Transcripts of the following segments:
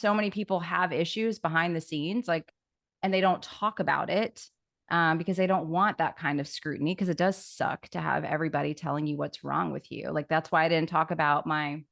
so many people have issues behind the scenes, like, and they don't talk about it because they don't want that kind of scrutiny, because it does suck to have everybody telling you what's wrong with you. Like, that's why I didn't talk about my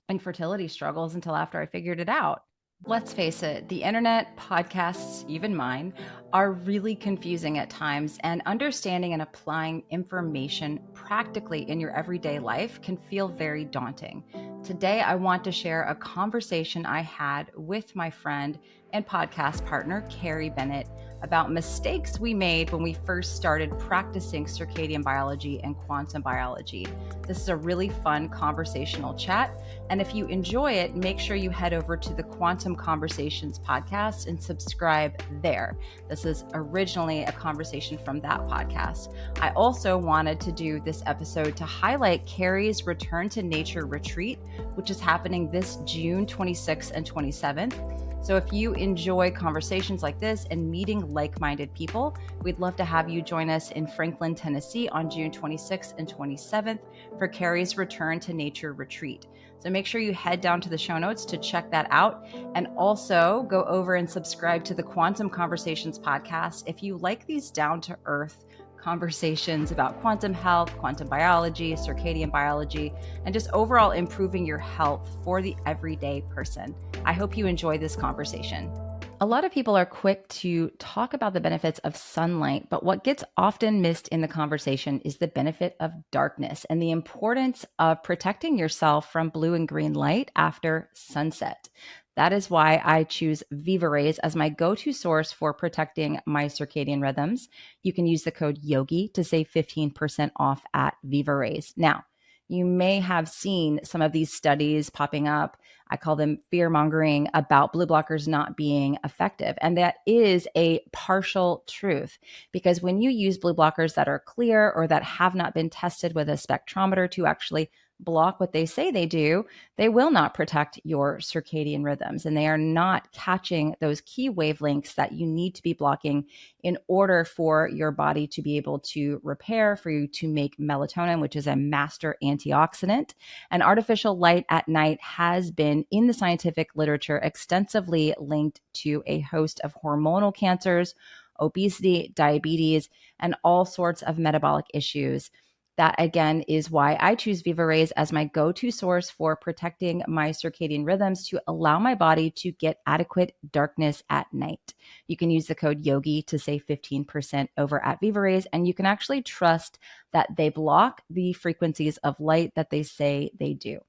infertility struggles until after I figured it out. Let's face it, the internet, podcasts, even mine, are really confusing at times, and understanding and applying information practically in your everyday life can feel very daunting. Today, I want to share a conversation I had with my friend and podcast partner, Carrie Bennett, about mistakes we made when we first started practicing circadian biology and quantum biology. This is a really fun conversational chat. And if you enjoy it, make sure you head over to the Quantum Conversations podcast and subscribe there. This is originally a conversation from that podcast. I also wanted to do this episode to highlight Carrie's Return to Nature retreat, which is happening this June 26th and 27th. So if you enjoy conversations like this and meeting like-minded people, we'd love to have you join us in Franklin, Tennessee on June 26th and 27th for Carrie's Return to Nature retreat. So make sure you head down to the show notes to check that out. And also go over and subscribe to the Quantum Conversations podcast if you like these down-to-earth conversations about quantum health, quantum biology, circadian biology, and just overall improving your health for the everyday person. I hope you enjoy this conversation. A lot of people are quick to talk about the benefits of sunlight, but what gets often missed in the conversation is the benefit of darkness and the importance of protecting yourself from blue and green light after sunset. That is why I choose Viva Rays as my go-to source for protecting my circadian rhythms. You can use the code YOGI to save 15% off at Viva Rays. Now, you may have seen some of these studies popping up. I call them fear-mongering about blue blockers not being effective. And that is a partial truth, because when you use blue blockers that are clear or that have not been tested with a spectrometer to actually block what they say they do, they will not protect your circadian rhythms, and they are not catching those key wavelengths that you need to be blocking in order for your body to be able to repair, for you to make melatonin, which is a master antioxidant. And artificial light at night has been in the scientific literature extensively linked to a host of hormonal cancers, obesity, diabetes, and all sorts of metabolic issues. That, again, is why I choose Viva Rays as my go-to source for protecting my circadian rhythms to allow my body to get adequate darkness at night. You can use the code YOGI to save 15% over at Viva Rays, and you can actually trust that they block the frequencies of light that they say they do.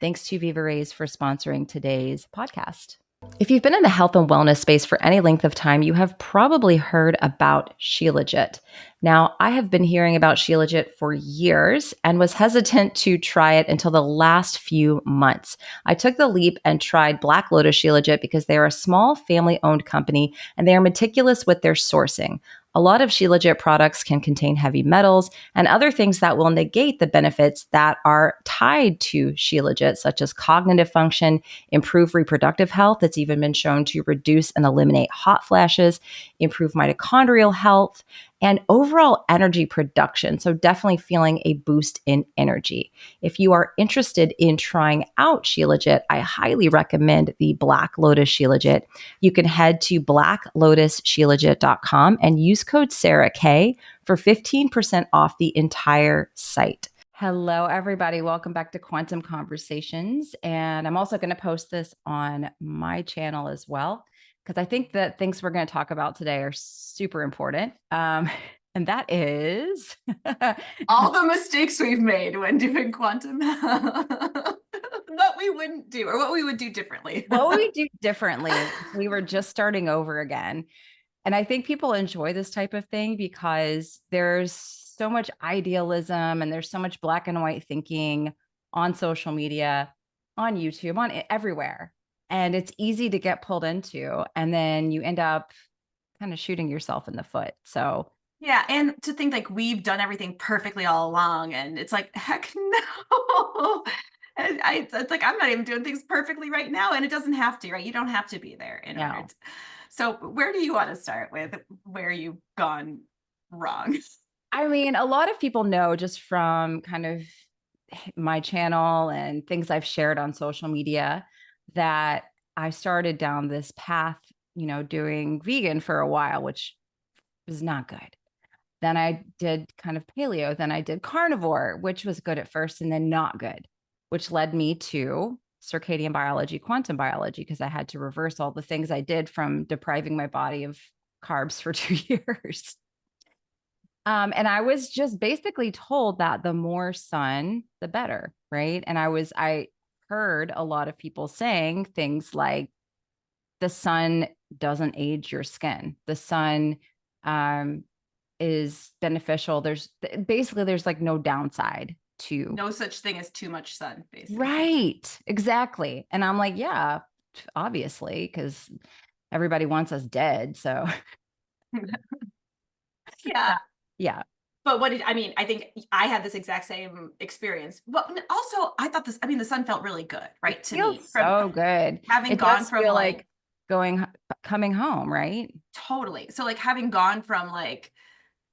Thanks to Viva Rays for sponsoring today's podcast. If you've been in the health and wellness space for any length of time, you have probably heard about Shilajit. Now, I have been hearing about Shilajit for years and was hesitant to try it until the last few months. I took the leap and tried Black Lotus Shilajit because they are a small family-owned company and they are meticulous with their sourcing. A lot of Shilajit products can contain heavy metals and other things that will negate the benefits that are tied to Shilajit, such as cognitive function, improve reproductive health. It's even been shown to reduce and eliminate hot flashes, improve mitochondrial health, and overall energy production. So definitely feeling a boost in energy. If you are interested in trying out Shilajit, I highly recommend the Black Lotus Shilajit. You can head to blacklotusshilajit.com and use code Sarah K for 15% off the entire site. Hello, everybody. Welcome back to Quantum Conversations. And I'm also going to post this on my channel as well, because I think that things we're going to talk about today are super important. And that is all the mistakes we've made when doing quantum, what we wouldn't do or what we would do differently. What we do differently if we were just starting over again. And I think people enjoy this type of thing because there's so much idealism and there's so much black and white thinking on social media, on YouTube, on everywhere. And it's easy to get pulled into, and then you end up kind of shooting yourself in the foot. So yeah, and to think like we've done everything perfectly all along, and it's like, heck no. And it's like, I'm not even doing things perfectly right now, and it doesn't have to, right? You don't have to be there in order to. So where do you want to start with where you've gone wrong? I mean, a lot of people know just from kind of my channel and things I've shared on social media that I started down this path, doing vegan for a while, which was not good. Then I did kind of paleo. Then I did carnivore, which was good at first and then not good, which led me to circadian biology, quantum biology, because I had to reverse all the things I did from depriving my body of carbs for 2 years. And I was just basically told that the more sun, the better, right? And I heard a lot of people saying things like the sun doesn't age your skin. The sun um, is beneficial. There's like no downside to. No such thing as too much sun, basically. Right, exactly. And I'm like, yeah, obviously, because everybody wants us dead. So Yeah. yeah, But what did I mean? I think I had this exact same experience. Well, also, I thought this, I mean, the sun felt really good, it right? To me, feels from so good. having It gone does from feel like like going coming home, right? totally. So, like, having gone from like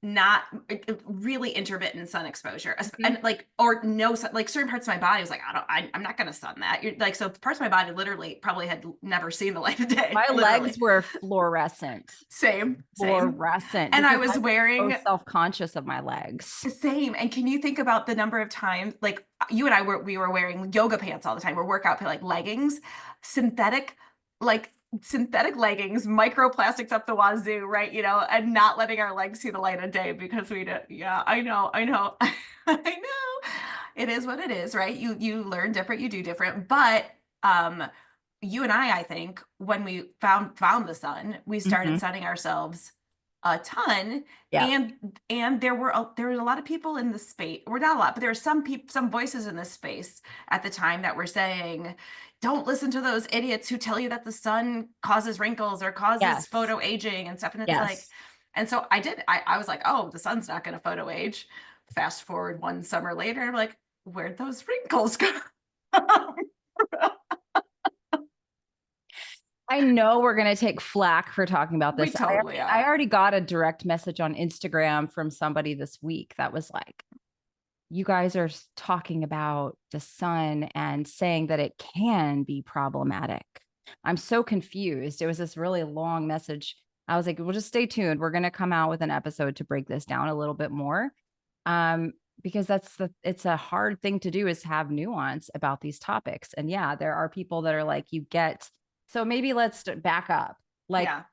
not really intermittent sun exposure Mhm. and like or no sun, like certain parts of my body was like I'm not gonna sun that. You're like, so parts of my body literally probably had never seen the light of day, My literally. legs were fluorescent, Same, fluorescent and I because was I'm so wearing self-conscious of my legs. same. And can you think about the number of times like you and I we were wearing yoga pants all the time, or workout like leggings, synthetic, like synthetic leggings, microplastics up the wazoo, right? And not letting our legs see the light of day because we did. Yeah, I know. I know. It is what it is, right? You learn different, you do different. But um you and I think when we found the sun, we started Mhm. sunning ourselves a ton. Yeah. And there was a lot of people in the space, or not a lot, but there were some people, some voices in this space at the time that were saying, don't listen to those idiots who tell you that the sun causes wrinkles or causes Yes. photo aging and stuff. And it's like, Yes. and so I was like, oh, the sun's not going to photo age. Fast forward one summer later, I'm like, where'd those wrinkles go? I know we're going to take flack for talking about We this. totally I are. already got a direct message on Instagram from somebody this week that was like, you guys are talking about the sun and saying that it can be problematic. I'm so confused. It was this really long message. I was like, well, just stay tuned. We're going to come out with an episode to break this down a little bit more. Um, because it's a hard thing to do is have nuance about these topics. And yeah, there are people that are like, so maybe let's back up. Like, Yeah.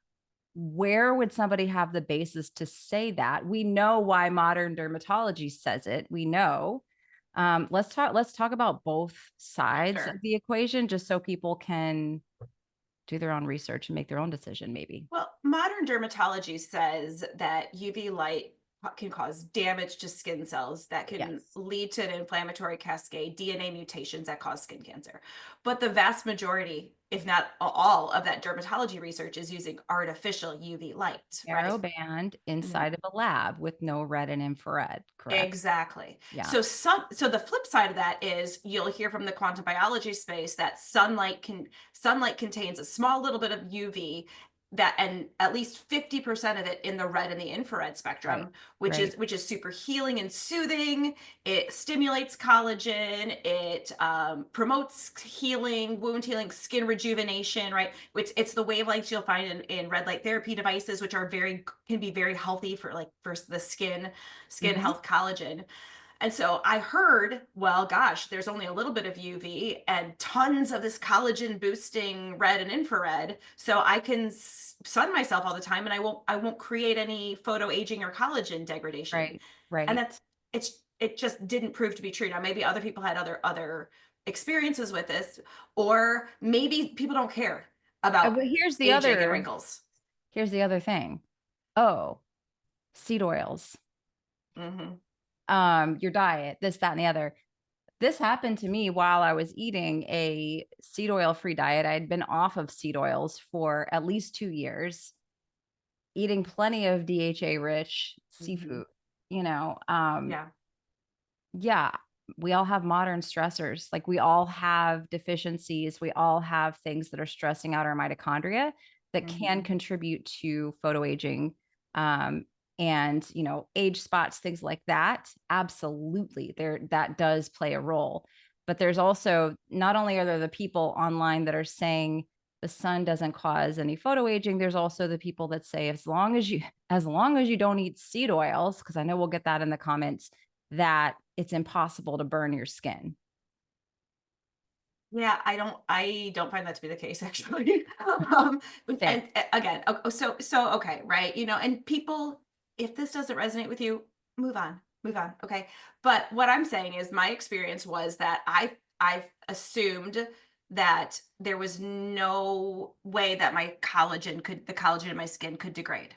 where would somebody have the basis to say that? We know why modern dermatology says it. We know. Let's talk about both sides of Sure. the equation, just so people can do their own research and make their own decision, maybe. Well, modern dermatology says that UV light can cause damage to skin cells that can Yes. lead to an inflammatory cascade, DNA mutations that cause skin cancer. But the vast majority, if not all, of that dermatology research is using artificial UV light, right? Narrow band Mhm. inside of a lab with no red and infrared, correct? Exactly. Yeah. So the flip side of that is you'll hear from the quantum biology space that sunlight contains a small little bit of UV, that and at least 50% of it in the red and the infrared Right. spectrum, which Right. is super healing and soothing. It stimulates collagen, it promotes healing, wound healing, skin rejuvenation, right? Which it's the wavelengths you'll find in red light therapy devices, which are very can be very healthy for the skin Hmm. health collagen. And so I heard, well, gosh, there's only a little bit of UV and tons of this collagen boosting red and infrared. So I can sun myself all the time and I won't create any photo aging or collagen degradation. Right. And Right. it just didn't prove to be true. Now maybe other people had other experiences with this, or maybe people don't care about But aging and wrinkles. here's the other thing. Oh, seed oils, Hmm. your diet, this, that, and the other. This happened to me while I was eating a seed oil free diet. I'd been off of seed oils for at least 2 years, eating plenty of DHA rich Hmm. seafood, you know. Yeah. Yeah, we all have modern stressors. Like we all have deficiencies. We all have things that are stressing out our mitochondria that can Hmm. contribute to photoaging, um, and age spots, things like that. Absolutely, there that does play a role. But there's also not only are there the people online that are saying the sun doesn't cause any photo aging. There's also the people that say as long as you don't eat seed oils, because I know we'll get that in the comments, that it's impossible to burn your skin. Yeah, I don't find that to be the case actually. Fair. And again, so okay, right? And people, if this doesn't resonate with you, move on, okay? But what I'm saying is my experience was that I've assumed that there was no way that the collagen in my skin could degrade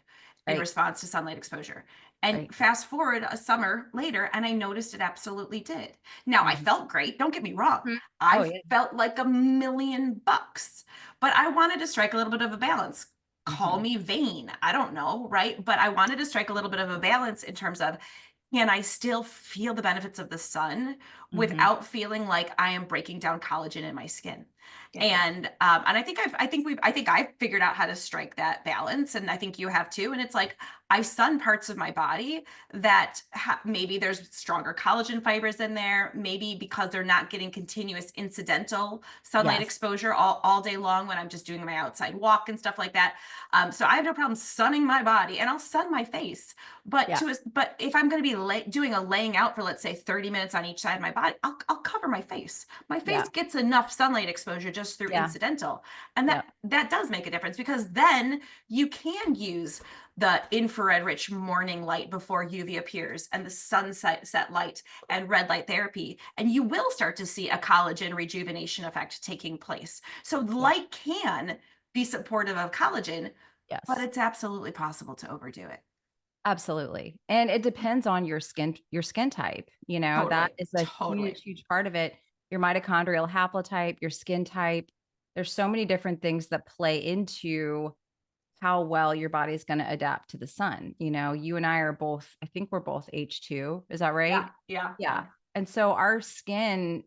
in Right. response to sunlight exposure. And Right. fast forward a summer later, and I noticed it absolutely did. Now, I Mhm. felt great, don't get me wrong. Mhm. Oh I yeah. felt like $1,000,000, but I wanted to strike a little bit of a balance. Call Mhm. me vain, I don't know, right? But I wanted to strike a little bit of a balance in terms of, can I still feel the benefits of the sun Mhm. without feeling like I am breaking down collagen in my skin? Yeah. And I think I've figured out how to strike that balance, and I think you have too. And it's like I sun parts of my body that maybe there's stronger collagen fibers in there, maybe because they're not getting continuous incidental sunlight Yes. exposure all day long when I'm just doing my outside walk and stuff like that. So I have no problem sunning my body, and I'll sun my face. Yeah. But if I'm going to be doing a laying out for, let's say, 30 minutes on each side of my body, I'll cover my face. My Yeah. face gets enough sunlight exposure just through Yeah. incidental, and Yeah. that does make a difference, because then you can use the infrared rich morning light before UV appears, and the sunset set light and red light therapy, and you will start to see a collagen rejuvenation effect taking place. So Yeah. light can be supportive of collagen, but Yes. it's absolutely possible to overdo it. Absolutely. And it depends on your skin type. That Totally, is a totally. huge, huge part of it. Your mitochondrial haplotype, your skin type. There's so many different things that play into how well your body is going to adapt to the sun. You and I are both, I think we're both H2. Is that Yeah, right? yeah, Yeah. yeah, And so our skin,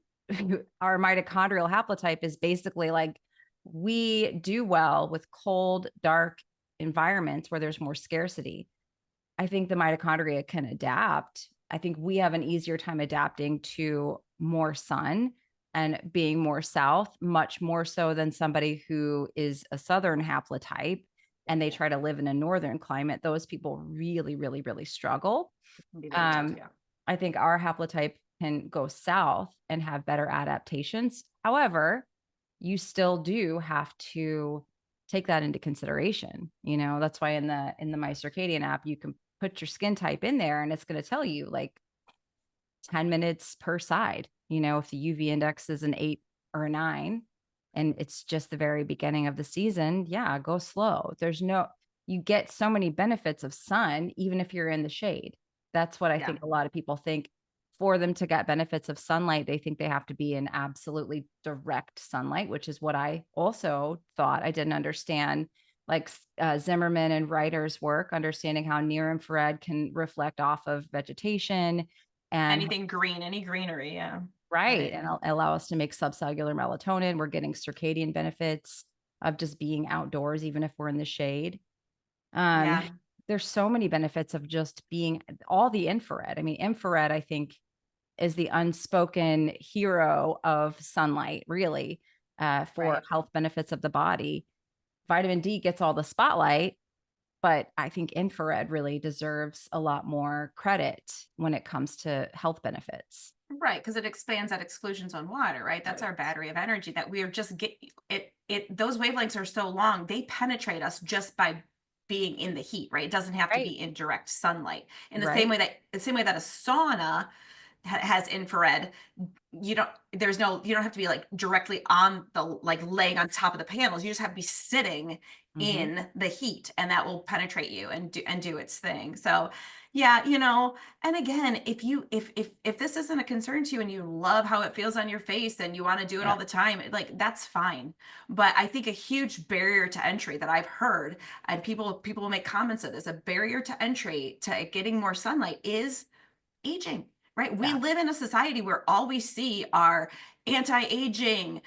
our mitochondrial haplotype is basically like we do well with cold, dark environments where there's more scarcity. I think the mitochondria can adapt. I think we have an easier time adapting to more sun and being more south, much more so than somebody who is a southern haplotype and they try to live in a northern climate. Those people really, really, really struggle. it can be very tough. Um, Yeah, I think our haplotype can go south and have better adaptations. However, you still do have to take that into consideration. That's why in the My Circadian app, you can put your skin type in there and it's going to tell you like 10 minutes per side. If the UV index is an 8 or a 9 and it's just the very beginning of the season, yeah, go slow. You get so many benefits of sun, even if you're in the shade. That's what I yeah, think a lot of people think. For them to get benefits of sunlight, they think they have to be in absolutely direct sunlight, which is what I also thought. I didn't understand like Zimmerman and Reiter's work, understanding how near infrared can reflect off of vegetation and anything green, any greenery, yeah, right, right. and allow us to make subcellular melatonin. We're getting circadian benefits of just being outdoors, even if we're in the shade. Um, Yeah, there's so many benefits of just being all the infrared. I mean, infrared, I think, is the unspoken hero of sunlight, really, for right. health benefits of the body. Vitamin D gets all the spotlight, but I think infrared really deserves a lot more credit when it comes to health benefits. Right, because it expands that exclusion zone water, right? That's Right. our battery of energy that we are just get those wavelengths are so long, they penetrate us just by being in the heat, right? It doesn't have to Right. be in direct sunlight. In Right. the same way that a sauna has infrared, you don't have to be like directly on the like laying on top of the panels. You just have to be sitting Mhm. in the heat, and that will penetrate you and do its thing. So yeah, and again, if this isn't a concern to you and you love how it feels on your face and you want to do it Yeah. all the time, like that's fine. But I think a huge barrier to entry that I've heard, and people make comments of this, a barrier to entry to getting more sunlight is aging. right? We Yeah. live in a society where all we see are anti-aging,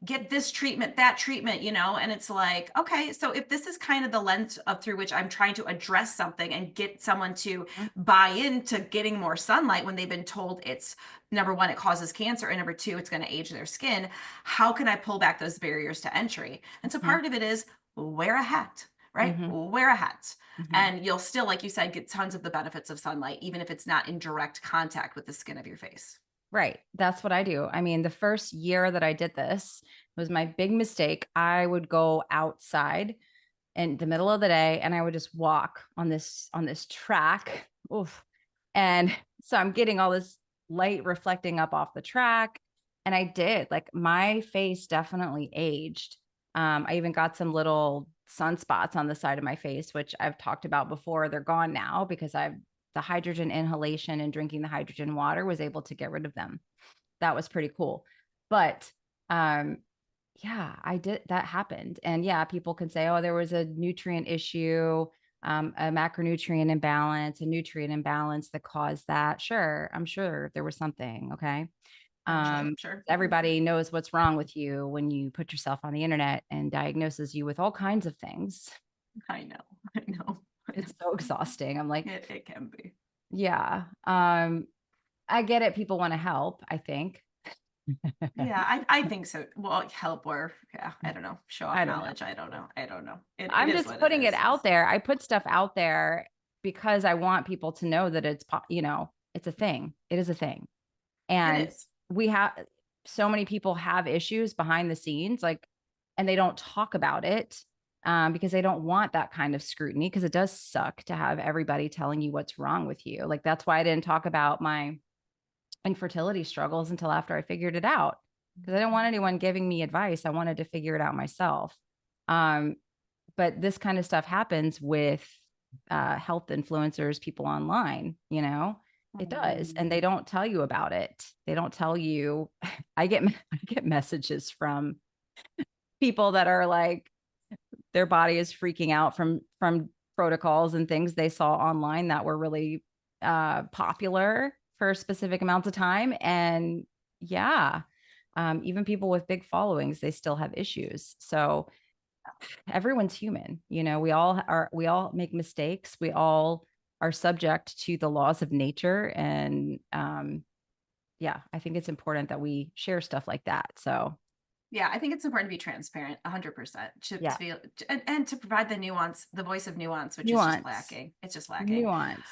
get this treatment, that treatment, and it's like, okay, so if this is kind of the lens through which I'm trying to address something and get someone to Mhm. buy into getting more sunlight when they've been told it's number one, it causes cancer, and number two, it's going to age their skin, how can I pull back those barriers to entry? And so Mhm. part of it is wear a hat, right? Mhm. Wear a hat. Mhm. And you'll still, like you said, get tons of the benefits of sunlight, even if it's not in direct contact with the skin of your face. Right. That's what I do. I mean, the first year that I did this was my big mistake. I would go outside in the middle of the day and I would just walk on this track. Oof. And so I'm getting all this light reflecting up off the track. And I did, like, my face definitely aged. I even got some little sunspots on the side of my face, which I've talked about before. They're gone now because I've the hydrogen inhalation and drinking the hydrogen water was able to get rid of them. That was pretty cool. But um, yeah, I did that happened. And yeah, people can say, oh, there was a nutrient issue, a macronutrient imbalance, a nutrient imbalance that caused that. Sure, I'm sure there was something. Okay. Sure, sure. Everybody knows what's wrong with you when you put yourself on the internet and diagnoses you with all kinds of things. I know. I know. I It's know. so exhausting. I'm like, It can be. yeah. I get it. People want to help, I think. Yeah, I think so. Well, help or yeah, I don't know. Show off I don't know. knowledge. I don't know. I don't know. It I'm is just what it putting it is. out there. I put stuff out there because I want people to know that it's a thing. It is a thing. It And is. we have so many people have issues behind the scenes, like, and they don't talk about it because they don't want that kind of scrutiny because it does suck to have everybody telling you what's wrong with you. Like, that's why I didn't talk about my infertility struggles until after I figured it out because I didn't want anyone giving me advice. I wanted to figure it out myself. Um, but this kind of stuff happens with health influencers, people online, it does. Mhm. And they don't tell you about it. They don't tell you. I get messages from people that are like, their body is freaking out from protocols and things they saw online that were really popular for specific amounts of time. And yeah, even people with big followings, they still have issues. So everyone's human. We all make mistakes. We all are subject to the laws of nature. And yeah, I think it's important that we share stuff like that. So Yeah, I think it's important to be transparent, 100%. To yeah, be, and to provide the nuance, the voice of nuance, which is just nuance. lacking. It's just lacking. Nuance.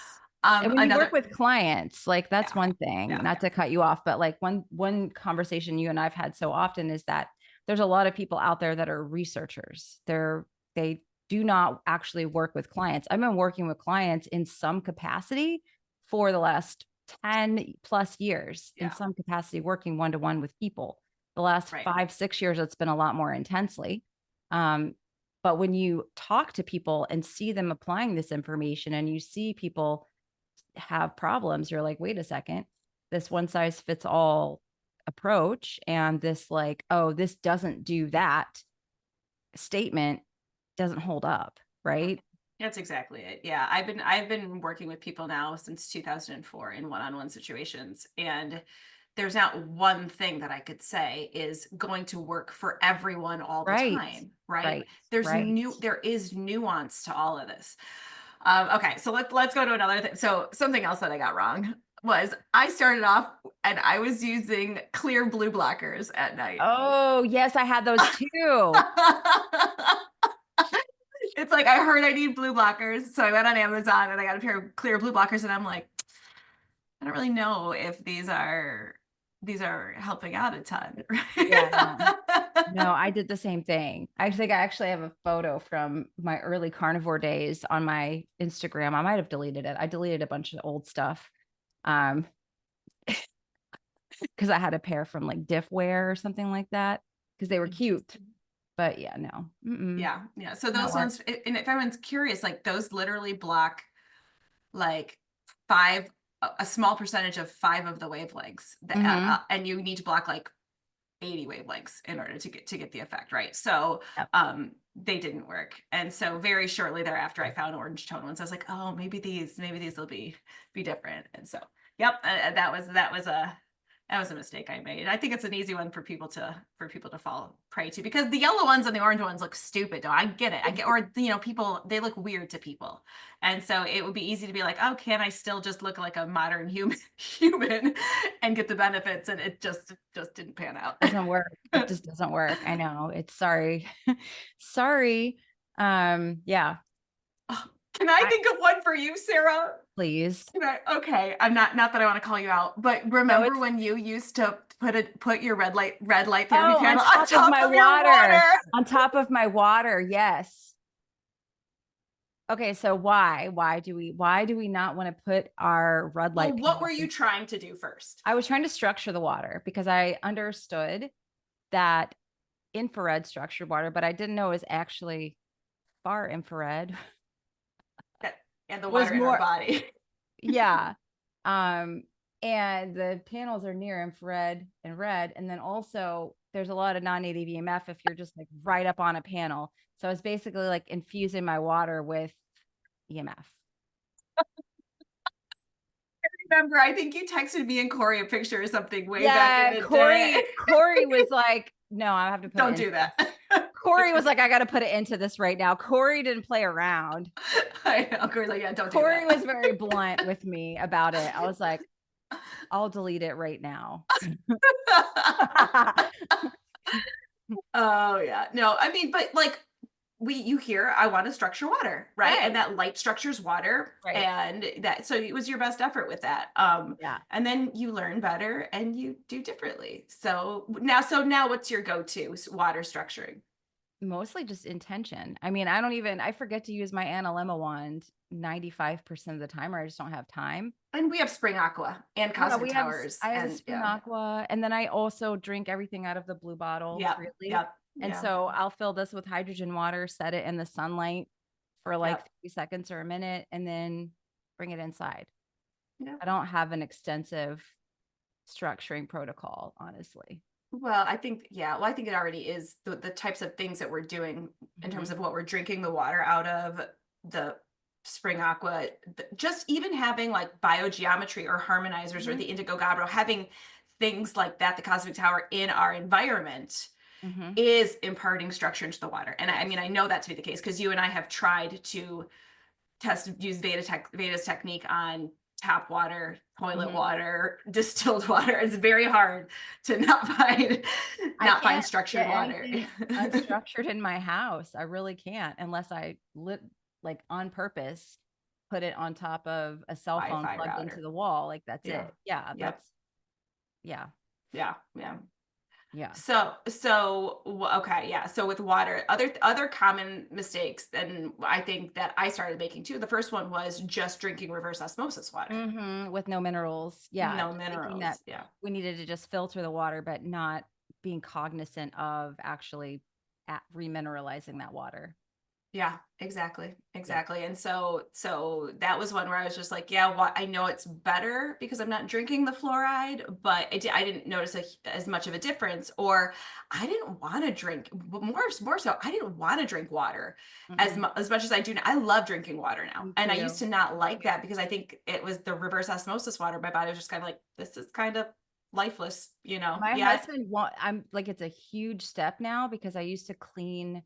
And when you work Another, with clients, like, that's yeah, one thing, yeah, not yeah, to cut you off, but like one conversation you and I've had so often is that there's a lot of people out there that are researchers. They do not actually work with clients. I've been working with clients in some capacity for the last 10 plus years, in yeah, some capacity, working one to one with people. The last right. 5, 6 years, it's been a lot more intensely. Um, but when you talk to people and see them applying this information and you see people have problems, you're like, wait a second, this one size fits all approach and this, like, oh, this doesn't do that statement doesn't hold up, Mhm. right? That's exactly it. Yeah, I've been working with people now since 2004 in one-on-one situations, and there's not one thing that I could say is going to work for everyone all the Right. time, right? Right. Right. There is nuance to all of this. Okay, so let's go to another thing. So something else that I got wrong was I started off and I was using clear blue blockers at night. Oh, yes, I had those too. It's like I heard I need blue blockers, so I went on Amazon and I got a pair of clear blue blockers, and I'm like, I don't really know if these are helping out a ton, Yeah, no. right? No, I did the same thing. I think I actually have a photo from my early carnivore days on my Instagram. I might have deleted it. I deleted a bunch of old stuff. Um, because I had a pair from like Diffwear or something like that because they were cute. Interesting. But yeah, no, Yeah, yeah. So not those work. ones, and if anyone's curious, like those literally block like five, a small percentage of five of the wavelengths, Mm-hmm. and you need to block like 80 wavelengths in order to get the effect, right? So Yep. they didn't work. And so very shortly thereafter I found orange tone ones. I was like, oh, maybe these will be different. And so Yep, that was a mistake I made. I think it's an easy one for people to fall prey to because the yellow ones and the orange ones look stupid. Though I get it, I get, or people they look weird to people, and so it would be easy to be like, oh, can I still just look like a modern human and get the benefits? And it just didn't pan out. Doesn't work. It just doesn't work. I know. It's sorry. Sorry. Yeah. Oh, can I I think of one for you, Sarah? please. Okay, I'm not that I want to call you out, but No, remember it's when you used to put your red light therapy oh, on panel on top of top my of your water. water? On top of my water. Yes. Okay, so why do we not want to put our red Well, light what were panel you in? trying to do first? I was trying to structure the water because I understood that infrared structured water, but I didn't know it was actually far infrared. And the Was water in our more, body. yeah. Um, and the panels are near infrared and red. And then also there's a lot of non-native EMF if you're just like right up on a panel. So it's basically like infusing my water with EMF. Remember, I think you texted me and Corey a picture or something way back in Yeah, the day. Corey was like, no, I have to put it Don't into do this. that. Corey was like, I got to put it into this right now. Corey didn't play around. I know. Corey's like, yeah, don't do Corey was that. very blunt with me about it. I was like, I'll delete it right now. Oh yeah. No, I mean, but like you hear I want to structure water, right? And Right. that light structures water. Right. And that so it was your best effort with that. Yeah. And then you learn better and you do differently. So now what's your go-to water structuring? Mostly just intention. I mean, I forget to use my Analemma wand 95% of the time, or I just don't have time. And we have spring aqua and Yeah, cosmic towers I have a and spring yeah. aqua, and then I also drink everything out of the blue bottle Yep. freely. Yep. And Yeah. so I'll fill this with hydrogen water, set it in the sunlight for like Yep. 30 seconds or a minute, and then bring it inside. Yeah. I don't have an extensive structuring protocol, honestly. Well, I think, yeah, well, I think it already is the types of things that we're doing in terms Mhm. of what we're drinking the water out of, the spring aqua, just even having like biogeometry or harmonizers or Mhm. the indigo gabbro, having things like that, the cosmic tower in our environment Mhm. is imparting structure into the water. And I mean, Yes. I know that to be the case because you and I have tried to use Veta's technique on tap water, toilet Mhm. water, distilled water. It's very hard to not find I can't structured get water. anything unstructured in my house. I really can't unless I lit like on purpose put it on top of a cell phone Wi-Fi plugged into router. the wall. Like that's Yeah. it. Yeah, Yep. that's yeah. Yeah. Yeah. Yeah. Okay, yeah. So with water, other common mistakes, and I think that I started making too. The first one was just drinking reverse osmosis water, With no minerals. Yeah, no just thinking that minerals. Yeah. we needed to just filter the water, but not being cognizant of actually remineralizing that water. Yeah, exactly. Yeah. Exactly. And so that was one where I was just like, yeah, what I know it's better because I'm not drinking the fluoride, but I didn't notice as much of a difference or I didn't want to drink more so I didn't want to drink water Mm-mm. as much as I do now. I love drinking water now. Me And I used too. to not Me like too. that because I think it was the reverse osmosis water. My body was just kind of like, this is kind of lifeless, you know. My Yeah. husband I'm like it's a huge step now because I used to clean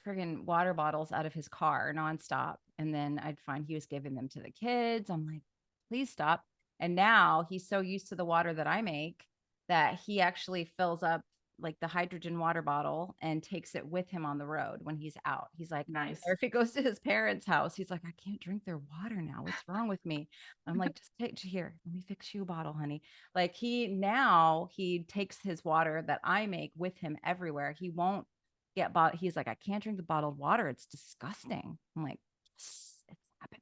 friggin' water bottles out of his car nonstop. And then I'd find he was giving them to the kids. I'm like, please stop. And now he's so used to the water that I make that he actually fills up like the hydrogen water bottle and takes it with him on the road when he's out. He's like, or Nice. if he goes to his parents' house, he's like, I can't drink their water now. What's wrong with me? I'm like, just take here. Let me fix you a bottle, honey. Like he takes his water that I make with him everywhere. He won't he's like, I can't drink the bottled water. It's disgusting. I'm like, yes, it's happening.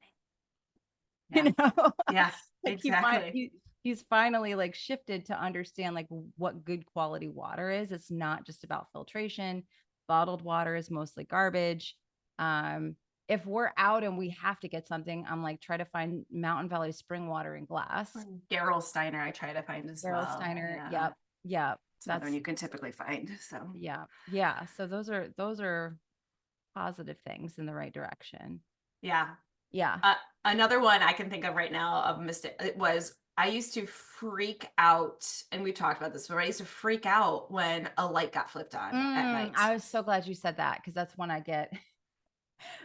Yeah. Yeah, Like exactly. he's finally like shifted to understand like what good quality water is. It's not just about filtration. Bottled water is mostly garbage. Um, if we're out and we have to get something, I'm like, try to find Mountain Valley spring water in glass. Daryl Steiner, I try to find as Daryl well. Steiner. Yeah. Yep. Yep. It's another one That's you can typically find. So yeah. Yeah. So those are positive things in the right direction. yeah. Yeah. Another one I can think of right now of mistake it was I used to freak out, and we talked about this, but I used to freak out when a light got flipped on at night. I was so glad you said that because that's one I get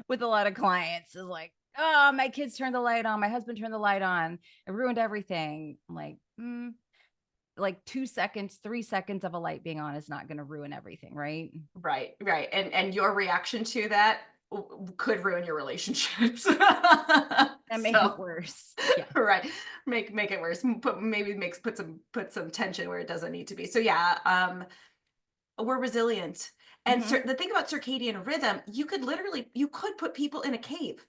with a lot of clients is like, oh, my kids turned the light on. My husband turned the light on. It ruined everything. I'm like 2 seconds, 3 seconds of a light being on is not going to ruin everything. Right. Right, right, and your reaction to that could ruin your relationships. And make it So, worse. Yeah. right, make it worse. Put maybe makes put some tension where it doesn't need to be. So yeah, we're resilient. And Hmm. the thing about circadian rhythm, you could put people in a cave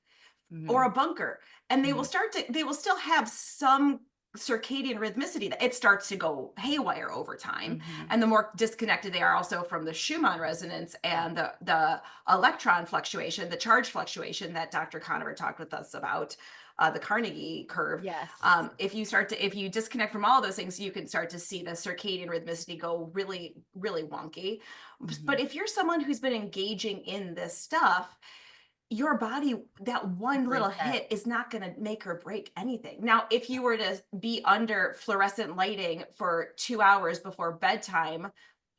or Hmm. a bunker, and Hmm. they will still have some circadian rhythmicity. That it starts to go haywire over time, Hmm. and the more disconnected they are also from the Schumann resonance Yeah. and the electron fluctuation, the charge fluctuation that Dr. Conover talked with us about, the Carnegie curve. Yes. If you disconnect from all those things, you can start to see the circadian rhythmicity go really, really wonky. Hmm. But if you're someone who's been engaging in this stuff, your body, that one little Reset. hit is not going to make or break anything. Now, if you were to be under fluorescent lighting for 2 hours before bedtime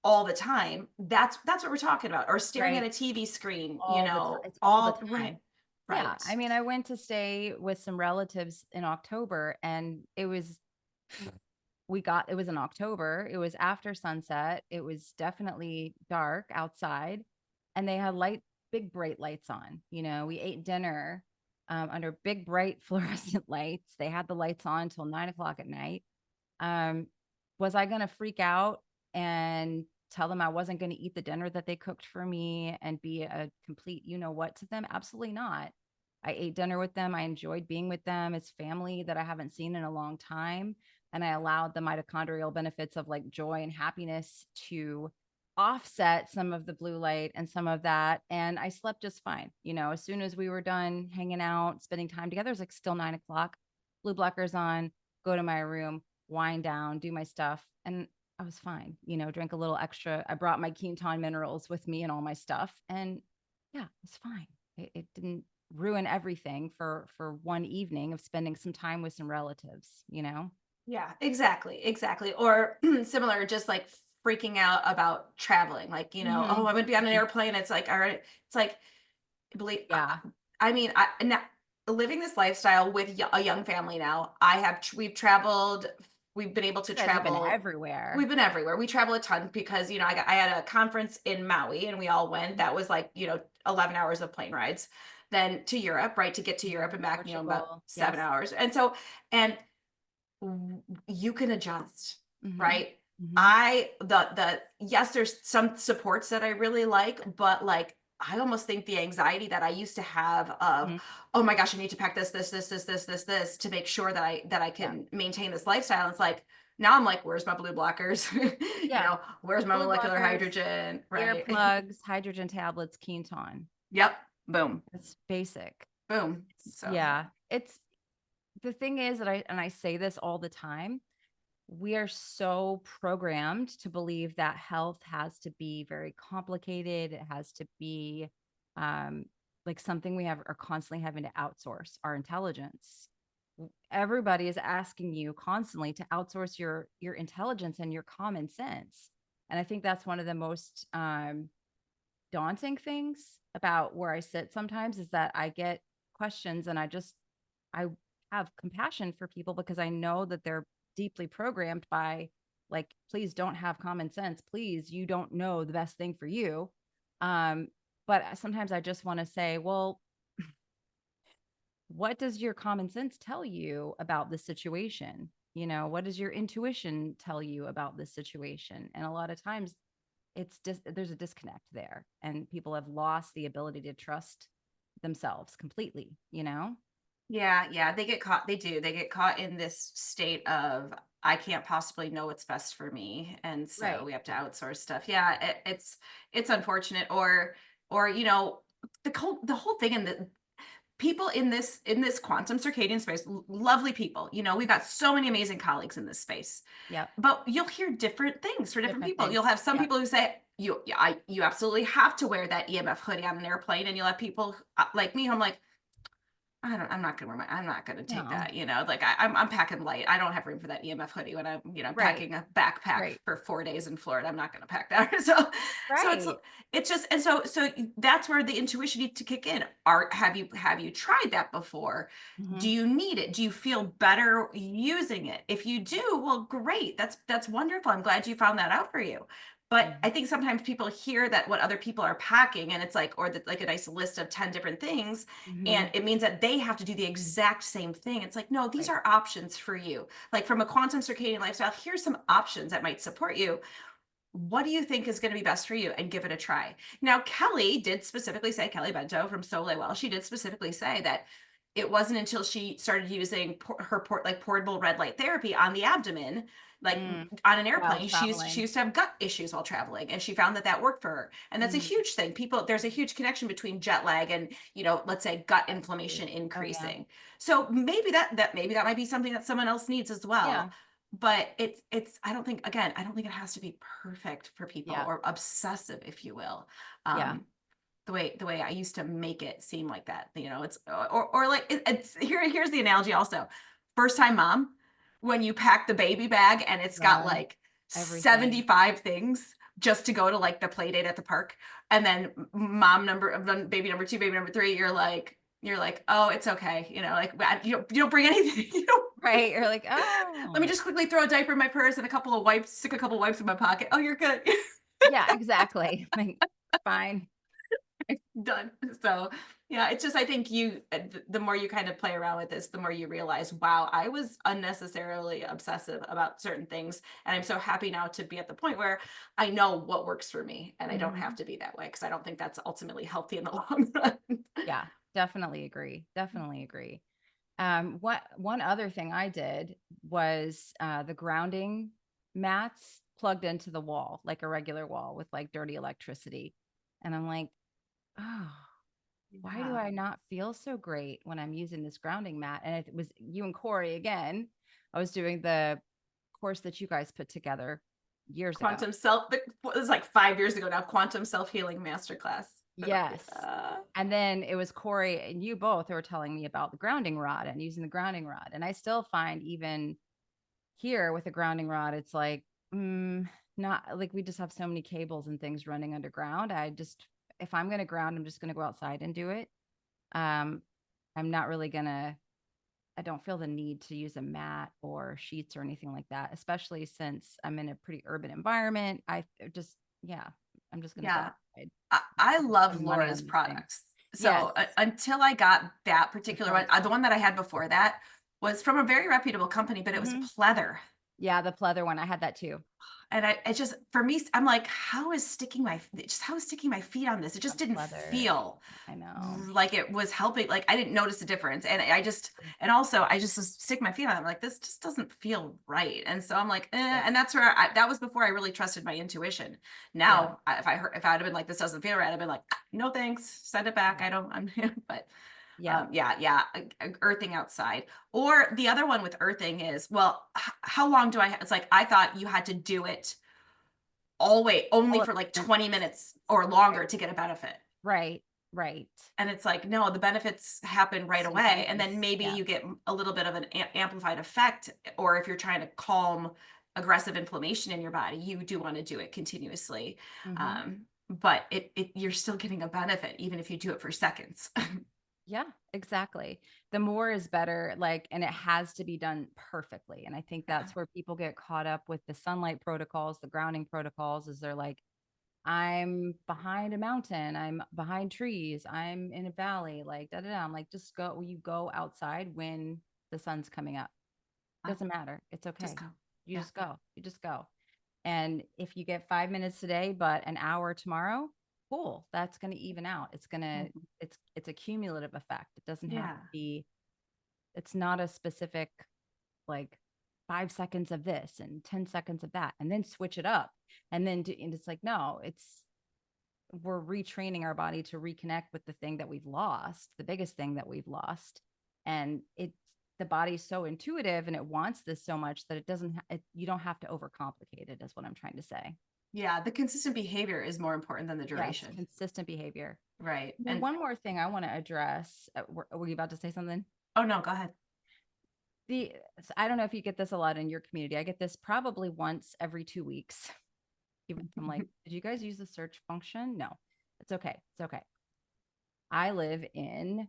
all the time, that's what we're talking about. Or staring at Right. a TV screen, All the time. It's all the all right, time. Yeah. right. I mean, I went to stay with some relatives in October and it was in October. It was after sunset. It was definitely dark outside and they had big bright lights on. We ate dinner under big bright fluorescent lights. They had the lights on till 9 o'clock at night. Um, was I going to freak out and tell them I wasn't going to eat the dinner that they cooked for me and be a complete, what to them? Absolutely not. I ate dinner with them. I enjoyed being with them. It's family that I haven't seen in a long time. And I allowed the mitochondrial benefits of like joy and happiness to offset some of the blue light and some of that. And I slept just fine. As soon as we were done hanging out, spending time together, it was like still 9 o'clock, blue blockers on, go to my room, wind down, do my stuff. And I was fine, drink a little extra. I brought my Quinton minerals with me and all my stuff. And yeah, it's fine. It didn't ruin everything for one evening of spending some time with some relatives. Yeah, exactly, exactly. Or similar, just like freaking out about traveling. Like, oh, Hmm. I'm going to be on an airplane. It's like, all right, it's like, believe Yeah. I mean, now, living this lifestyle with a young family now, we've traveled, we've been able to You guys have been travel. We've everywhere. been everywhere. We travel a ton because, I had a conference in Maui and we all went. That was like, 11 hours of plane rides. Then to Europe, right? To get to Mhm. Europe and back, about Portugal. 7 hours. And so, and you can adjust, Hmm. right? Hmm. Yes, there's some supports that I really like, but like I almost think the anxiety that I used to have of, Hmm. oh my gosh, I need to pack this to make sure that I Yeah. can maintain this lifestyle. It's like now I'm like, where's my blue blockers? Yeah. Where's my Blue molecular blockers, hydrogen? Right. earplugs, hydrogen tablets, Quinton. Yep. Boom. It's basic. Boom. It's, So yeah. It's the thing is that I say this all the time. We are so programmed to believe that health has to be very complicated. It has to be um, like something we are constantly having to outsource our intelligence. Everybody is asking you constantly to outsource your intelligence and your common sense. And I think that's one of the most daunting things about where I sit sometimes is that I get questions and I have compassion for people because I know that they're deeply programmed by like, please don't have common sense. Please, you don't know the best thing for you. Um, but sometimes I just want to say, well, what does your common sense tell you about the situation? What does your intuition tell you about this situation? And a lot of times there's a disconnect there and people have lost the ability to trust themselves completely. yeah, yeah, they get caught. They do. They get caught in this state of I can't possibly know what's best for me, and so Right. we have to outsource stuff. Yeah, it's unfortunate. Or the whole thing in the people in this quantum circadian space, lovely people. We've got so many amazing colleagues in this space, Yep. but you'll hear different things for different Different people. You'll things. have some Yep. people who say you absolutely have to wear that EMF hoodie on an airplane, and you'll have people like me. I'm like, I'm not gonna wear I'm not gonna take No. that, like I'm packing light. I don't have room for that EMF hoodie when I'm Right. packing a backpack Right. for 4 days in Florida. I'm not gonna pack that. So Right. it's just, and so that's where the intuition needs to kick in. Have you tried that before? Do Mhm. you need it? Do you feel better using it? If you do, well, great. That's wonderful. I'm glad you found that out for you. But I Mhm. think sometimes people hear that what other people are packing, and it's like, or like a nice list of 10 different things, and Mhm. it means that they have to do the exact same thing. It's like, no, these Right. are options for you. Like from a quantum circadian lifestyle, here's some options that might support you. What do you think is going to be best for you? And give it a try. Now, Kelly did specifically say, Kelly Bento from Soleil Well, she did specifically say that it wasn't until she started using like portable red light therapy on the abdomen, like Mm. on an While airplane. She traveling. used to have gut issues while traveling, and she found that that worked for her. And that's a Mm. huge thing. There's a huge connection between jet lag and, let's say gut Absolutely. inflammation Oh, yeah. increasing. So maybe that might be something that someone else needs as well. Yeah. But it's I don't think it has to be perfect for people, Yeah. or obsessive, if you will. Yeah. um the way I used to make it seem like that, it's, or like it's here's the analogy also. First time mom, when you pack the baby bag and it's got God. like Everything. 75 things just to go to like the play date at the park, and then baby number two, baby number three, you're like, oh, it's okay, like, you don't bring anything. You don't Right. You're like, Let me oh, just quickly throw a diaper in my purse and a couple of wipes, stick a couple of wipes in my pocket. Oh, you're good. yeah, exactly. Like, fine. Done. So, yeah, it's just, I think the more you kind of play around with this, the more you realize, wow, I was unnecessarily obsessive about certain things. And I'm so happy now to be at the point where I know what works for me and I don't have Mhm. to be that way, because I don't think that's ultimately healthy in the long run. Yeah, definitely agree. Definitely agree. What one other thing I did was the grounding mats plugged into the wall, like a regular wall with like dirty electricity. And I'm like, oh, why do Yeah. I not feel so great when I'm using this grounding mat? And it was you and Corey again. I was doing the course that you guys put together years ago. It was like 5 years ago now, quantum self-healing masterclass. Yes. Yeah. And then it was Corey and you both who were telling me about the grounding rod and using the grounding rod. And I still find even here with the grounding rod, it's like, not like we just have so many cables and things running underground. If I'm going to ground, I'm just going to go outside and do it. Um, I'm not really going to, I don't feel the need to use a mat or sheets or anything like that, especially since I'm in a pretty urban environment. Yeah, I'm just going to go Yeah. outside. I love Spend money Laura's on these things. products. Yes. So until I got that They're particular so one, the good. one that I had before that was from a very reputable company, but it was Mhm. pleather. Yeah, the pleather one. I had that too. And it just, for me, I'm like, how is sticking my feet on this? It just On didn't pleather. feel I know. like it was helping. Like I didn't notice a difference. And also I just was stick my feet on it. I'm like, this just doesn't feel right. And so I'm like, Yeah. and that's that was before I really trusted my intuition. Yeah. Now, if I'd have been like, this doesn't feel right, I'd been like, no, thanks, send it back. Yeah. I'm, but Yeah. yeah, earthing outside. Or the other one with earthing is, well, how long do it's like, I thought you had to do it only All at for like once. 20 minutes or longer Right. to get a benefit. Right. Right. And it's like, no, the benefits happen right away. And then Instantaneous. maybe Yeah. you get a little bit of an amplified effect. Or if you're trying to calm aggressive inflammation in your body, you do want to do it continuously. Hmm. But you're still getting a benefit, even if you do it for seconds. Yeah, exactly. The more is better, like, and it has to be done perfectly. And I think Yeah. that's where people get caught up with the sunlight protocols, the grounding protocols, is they're like, I'm behind a mountain, I'm behind trees, I'm in a valley, like da da da. I'm like, just go, you go outside when the sun's coming up. Doesn't matter. It's Just okay. go. You Yeah. just go. You just go. And if you get 5 minutes today, but an hour tomorrow, cool. That's going to even out. Mhm. It's a cumulative effect. It doesn't have Yeah. to be, it's not a specific like 5 seconds of this and 10 seconds of that, and then switch it up. And it's like, no, we're retraining our body to reconnect with the thing that we've lost, the biggest thing that we've lost. And the body's so intuitive and it wants this so much that it doesn't, you don't have to overcomplicate it, is what I'm trying to say. Yeah, the consistent behavior is more important than the Yes, duration. consistent behavior. Right. And One more thing I want to address. Were you about to say something? oh no, go ahead. The I don't know if you get this a lot in your community. I get this probably once every 2 weeks. Even I'm like, did you guys use the search function? No, it's okay. It's okay. I live in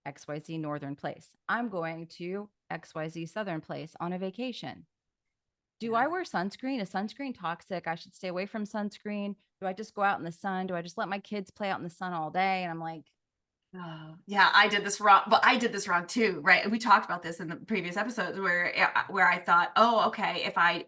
XYZ Northern Place. I'm going to XYZ Southern Place on a vacation. Do Yeah. I wear sunscreen? Is sunscreen toxic? I should stay away from sunscreen. Do I just go out in the sun? Do I just let my kids play out in the sun all day? And I'm like, Oh, yeah, I did this wrong, but I did this wrong too, right? We talked about this in the previous episodes where I thought, oh, okay, if I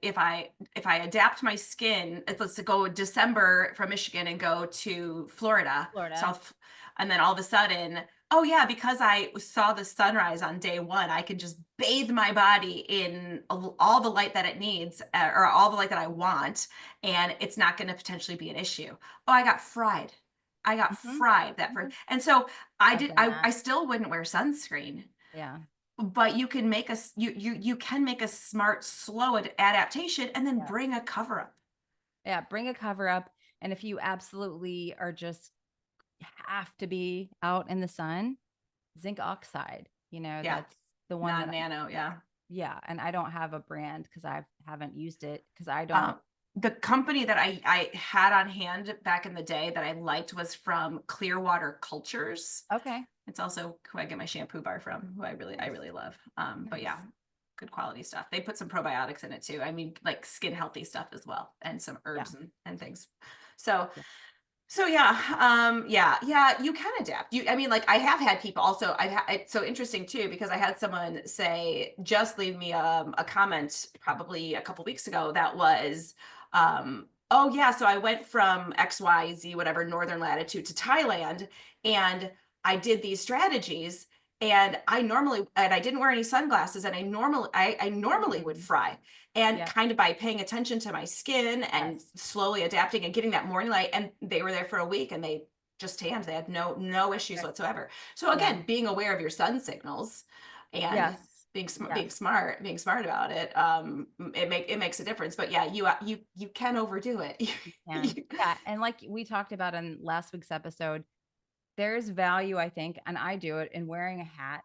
adapt my skin, let's go December from Michigan and go to Florida, Florida. South, and then all of a sudden, oh yeah, because I saw the sunrise on day one, I can just bathe my body in all the light that it needs, or all the light that I want, and it's not going to potentially be an issue. Oh, I got fried. I got Mhm, fried that first, mhm. and so I've done I that. still wouldn't wear sunscreen, Yeah. but you can make you can make a smart, slow adaptation and then Yeah. bring a cover up. Yeah. Bring a cover up. And if you absolutely are just have to be out in the sun, zinc oxide, Yeah, that's the one that non-nano, yeah. yeah. And I don't have a brand because I haven't used it because I don't. Um, the company that I had on hand back in the day that I liked was from Clearwater Cultures. Okay. It's also who I get my shampoo bar from, who I Nice. really love. But yeah, Nice. good quality stuff. They put some probiotics in it too. I mean, like skin healthy stuff as well, and some Yeah. herbs and things. So Yeah. yeah, yeah, you can adapt. I mean, like I have had people also. It's so interesting too because I had someone say, just leave me a comment probably a couple weeks ago that was, oh yeah, so I went from X Y Z whatever northern latitude to Thailand, and I did these strategies, and I didn't wear any sunglasses, and I normally would Mm. fry, and Yeah. kind of by paying attention to my skin and Yes. slowly adapting and getting that morning light, and they were there for a week and they just tanned. They had no issues Okay. whatsoever. So Yeah. again, being aware of your sun signals and Yes. being Yes. smart about it, it makes a difference. But yeah, you can overdo it. You can. Yeah. And like we talked about in last week's episode, there's value, I think, and I do it in wearing a hat,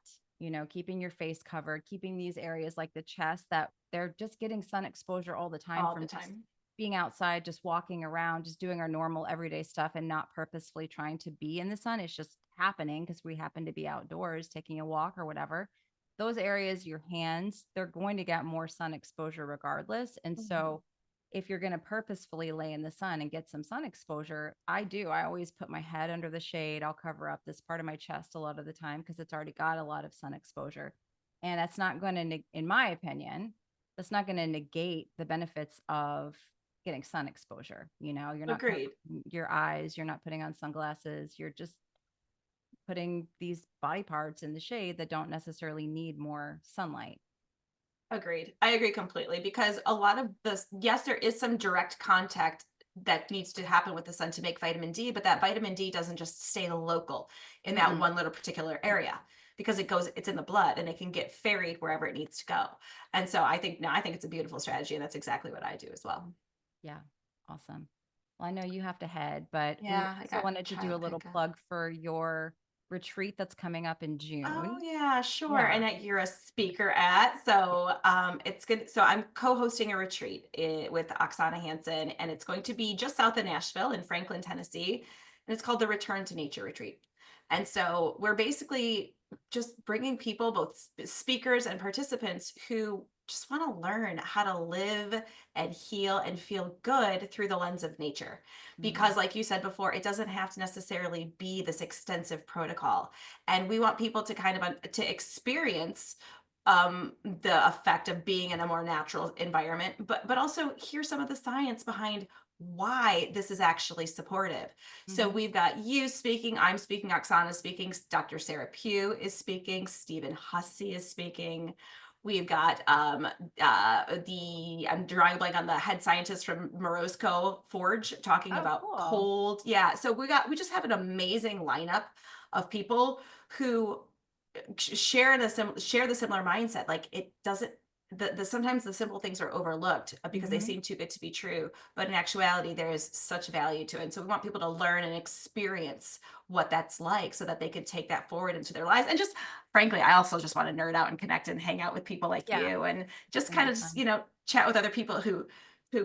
keeping your face covered, keeping these areas like the chest that they're just getting sun exposure all the time All from the just time. being outside, just walking around, just doing our normal everyday stuff and not purposefully trying to be in the sun. It's just happening because we happen to be outdoors taking a walk or whatever. Those areas, your hands, they're going to get more sun exposure regardless. And Mhm. so if you're going to purposefully lay in the sun and get some sun exposure, I do. I always put my head under the shade. I'll cover up this part of my chest a lot of the time because it's already got a lot of sun exposure. And that's not going to, in my opinion, that's not going to negate the benefits of getting sun exposure. You're not Agreed. covering your eyes, you're not putting on sunglasses, you're just putting these body parts in the shade that don't necessarily need more sunlight. Agreed. I agree completely because a lot of this, yes, there is some direct contact that needs to happen with the sun to make vitamin D, but that vitamin D doesn't just stay local in that Mm-mm. one little particular area because it's in the blood and it can get ferried wherever it needs to go. And so I think it's a beautiful strategy, and that's exactly what I do as well. Yeah. Awesome. Well, I know you have to head, but we Yeah, I also got wanted to do a child little pickup. plug for your retreat that's coming up in Oh June. yeah, sure. Yeah. And that you're a speaker at. So it's good. So I'm co-hosting a retreat with Oksana Hansen, and it's going to be just south of Nashville in Franklin, Tennessee. And it's called the Return to Nature Retreat. And so we're basically just bringing people, both speakers and participants, who just want to learn how to live and heal and feel good through the lens of nature. Mhm. Because, like you said before, it doesn't have to necessarily be this extensive protocol, and we want people to kind of to experience the effect of being in a more natural environment, but also hear some of the science behind why this is actually supportive. So Mhm. we've got you speaking, I'm speaking, Oksana is speaking, Dr. Sarah Pugh is speaking, Stephen Hussey is speaking. We've got I'm drawing a blank on the head scientist from Morosco Forge talking Oh, about cool. cold. Yeah, so we just have an amazing lineup of people who share the similar mindset. Like, it doesn't the sometimes the simple things are overlooked because they Mhm. seem too good to be true. But in actuality, there is such value to it. And so we want people to learn and experience what that's like so that they can take that forward into their lives. And just frankly, I also just want to nerd out and connect and hang out with people like Yeah, you and it's just gonna kind be of just, fun. chat with other people who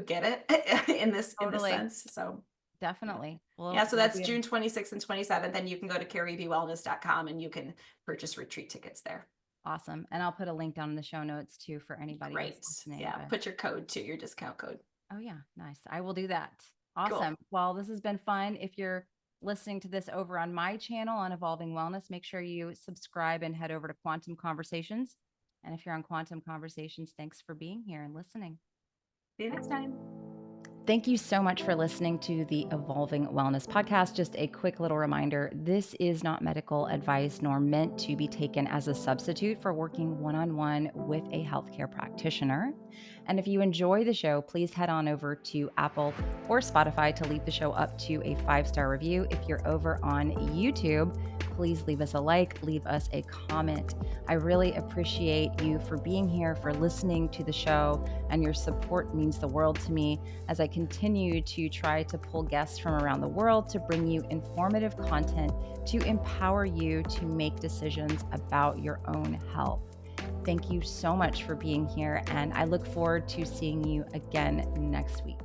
get it in this Totally. sense. So yeah. Definitely. Yeah, We'll so we'll that's be June 26th and 27th. And you can go to carriebwellness.com and you can purchase retreat tickets there. awesome. And I'll put a link down in the show notes too for anybody who's Great. listening. Yeah. But Put your code to your discount code. oh yeah, nice. I will do that. Cool. Awesome. Well, this has been fun. If you're listening to this over on my channel on Evolving Wellness, make sure you subscribe and head over to Quantum Conversations. And if you're on Quantum Conversations, thanks for being here and listening. See you next time. Thank you so much for listening to the Evolving Wellness Podcast. Just a quick little reminder, this is not medical advice nor meant to be taken as a substitute for working one-on-one with a healthcare practitioner. And if you enjoy the show, please head on over to Apple or Spotify to leave the show up to a 5-star review. If you're over on YouTube, please leave us a like, leave us a comment. I really appreciate you for being here, for listening to the show, and your support means the world to me as I continue to try to pull guests from around the world to bring you informative content to empower you to make decisions about your own health. Thank you so much for being here, and I look forward to seeing you again next week.